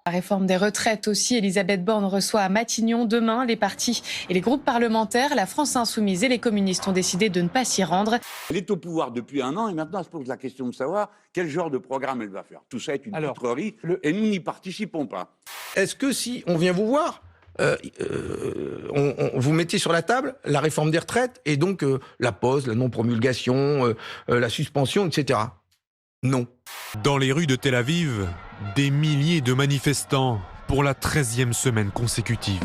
La réforme des retraites aussi, Elisabeth Borne reçoit à Matignon demain les partis et les groupes parlementaires. La France insoumise et les communistes ont décidé de ne pas s'y rendre. Elle est au pouvoir depuis 1 an et maintenant elle se pose la question de savoir quel genre de programme elle va faire. Tout ça est une poutrerie et nous n'y participons pas. Est-ce que si on vient vous voir, vous mettez sur la table la réforme des retraites et donc la pause, la non-promulgation, la suspension, etc. Non. Dans les rues de Tel Aviv, des milliers de manifestants pour la 13e semaine consécutive.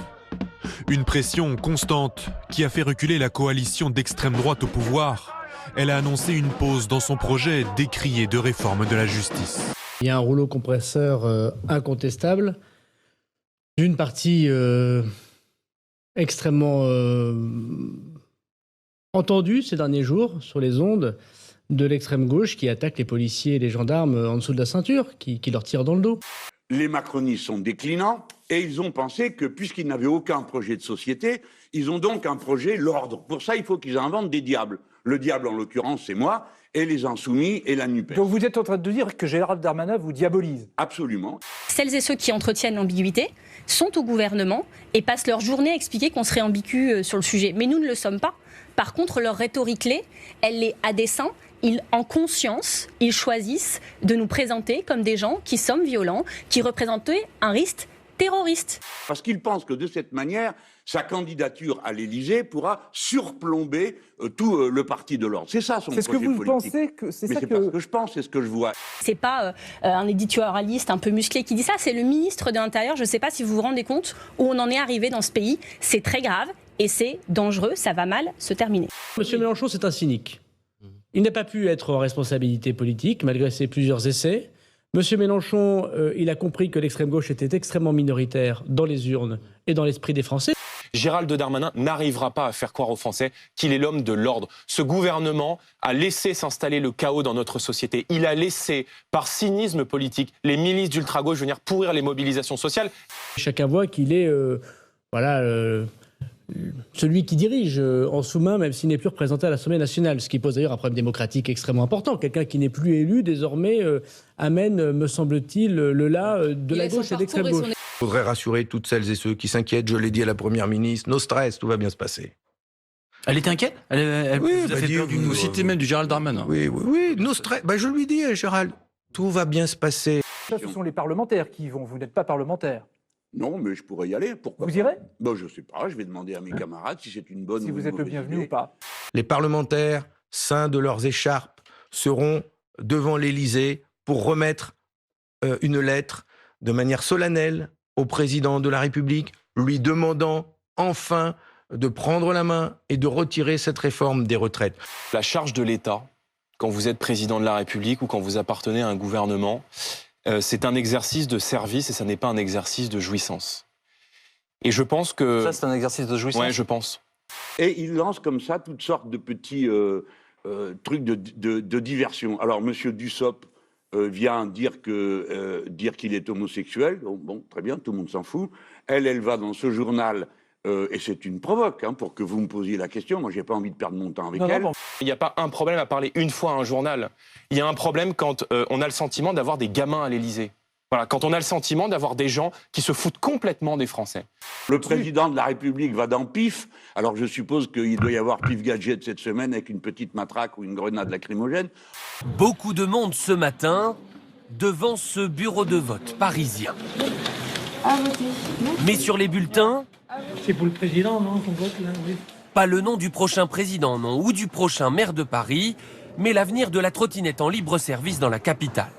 Une pression constante qui a fait reculer la coalition d'extrême droite au pouvoir. Elle a annoncé une pause dans son projet décrié de réforme de la justice. Il y a un rouleau compresseur incontestable d'une partie extrêmement entendue ces derniers jours sur les ondes de l'extrême gauche qui attaque les policiers et les gendarmes en dessous de la ceinture, qui leur tirent dans le dos. Les macronistes sont déclinants et ils ont pensé que puisqu'ils n'avaient aucun projet de société, ils ont donc un projet l'ordre. Pour ça, il faut qu'ils inventent des diables. Le diable, en l'occurrence, c'est moi, et les Insoumis et la NUPES. Donc vous êtes en train de dire que Gérald Darmanin vous diabolise? Absolument. Celles et ceux qui entretiennent l'ambiguïté sont au gouvernement et passent leur journée à expliquer qu'on serait ambigu sur le sujet. Mais nous ne le sommes pas. Par contre, leur rhétorique clé, elle est à dessein. En conscience, ils choisissent de nous présenter comme des gens qui sommes violents, qui représentaient un risque terroriste. Parce qu'ils pensent que de cette manière, sa candidature à l'Élysée pourra surplomber tout le parti de l'ordre. C'est ça son projet politique. C'est ce que vous pensez que c'est ça c'est pas ce que je pense, c'est ce que je vois. C'est pas un éditorialiste un peu musclé qui dit ça, c'est le ministre de l'Intérieur. Je ne sais pas si vous vous rendez compte où on en est arrivé dans ce pays. C'est très grave et c'est dangereux, ça va mal se terminer. Monsieur Mélenchon, c'est un cynique. Il n'a pas pu être en responsabilité politique, malgré ses plusieurs essais. Monsieur Mélenchon, il a compris que l'extrême gauche était extrêmement minoritaire dans les urnes et dans l'esprit des Français. Gérald Darmanin n'arrivera pas à faire croire aux Français qu'il est l'homme de l'ordre. Ce gouvernement a laissé s'installer le chaos dans notre société. Il a laissé, par cynisme politique, les milices d'ultra-gauche venir pourrir les mobilisations sociales. Chacun voit qu'il est celui qui dirige en sous-main, même s'il n'est plus représenté à l'Assemblée nationale, ce qui pose d'ailleurs un problème démocratique extrêmement important. Quelqu'un qui n'est plus élu, désormais, amène, me semble-t-il, le là de la gauche et d'extrême gauche. Il faudrait rassurer toutes celles et ceux qui s'inquiètent, je l'ai dit à la Première ministre, no stress, tout va bien se passer. Elle était inquiète? Oui, vous a fait peur vous citez même du Gérald Darmanin. Oui, no stress. Je lui dis, Gérald, tout va bien se passer. Ça, ce sont les parlementaires qui y vont, vous n'êtes pas parlementaire. Non, mais je pourrais y aller. Pourquoi vous irez? Je ne sais pas, je vais demander à mes camarades si c'est une bonne ou une mauvaise idée. Si vous êtes le bienvenu ou pas. Les parlementaires, ceints de leurs écharpes, seront devant l'Élysée pour remettre une lettre de manière solennelle au président de la République, lui demandant enfin de prendre la main et de retirer cette réforme des retraites. La charge de l'État, quand vous êtes président de la République ou quand vous appartenez à un gouvernement, c'est un exercice de service et ça n'est pas un exercice de jouissance. Et je pense que... Ça, c'est un exercice de jouissance? Oui, je pense. Et il lance comme ça toutes sortes de petits trucs de diversion. Alors, M. Dussopt vient dire qu'il est homosexuel. Bon, très bien, tout le monde s'en fout. Elle va dans ce journal... et c'est une provoque, pour que vous me posiez la question. Moi, je n'ai pas envie de perdre mon temps avec elle. Il n'y a pas un problème à parler une fois à un journal. Il y a un problème quand on a le sentiment d'avoir des gamins à l'Élysée. Voilà, quand on a le sentiment d'avoir des gens qui se foutent complètement des Français. Le président de la République va dans PIF. Alors, je suppose qu'il doit y avoir PIF Gadget cette semaine avec une petite matraque ou une grenade lacrymogène. Beaucoup de monde ce matin devant ce bureau de vote parisien. Mais sur les bulletins... C'est pour le président, non, qu'on vote là, oui. Pas le nom du prochain président, non, ou du prochain maire de Paris, mais l'avenir de la trottinette en libre service dans la capitale.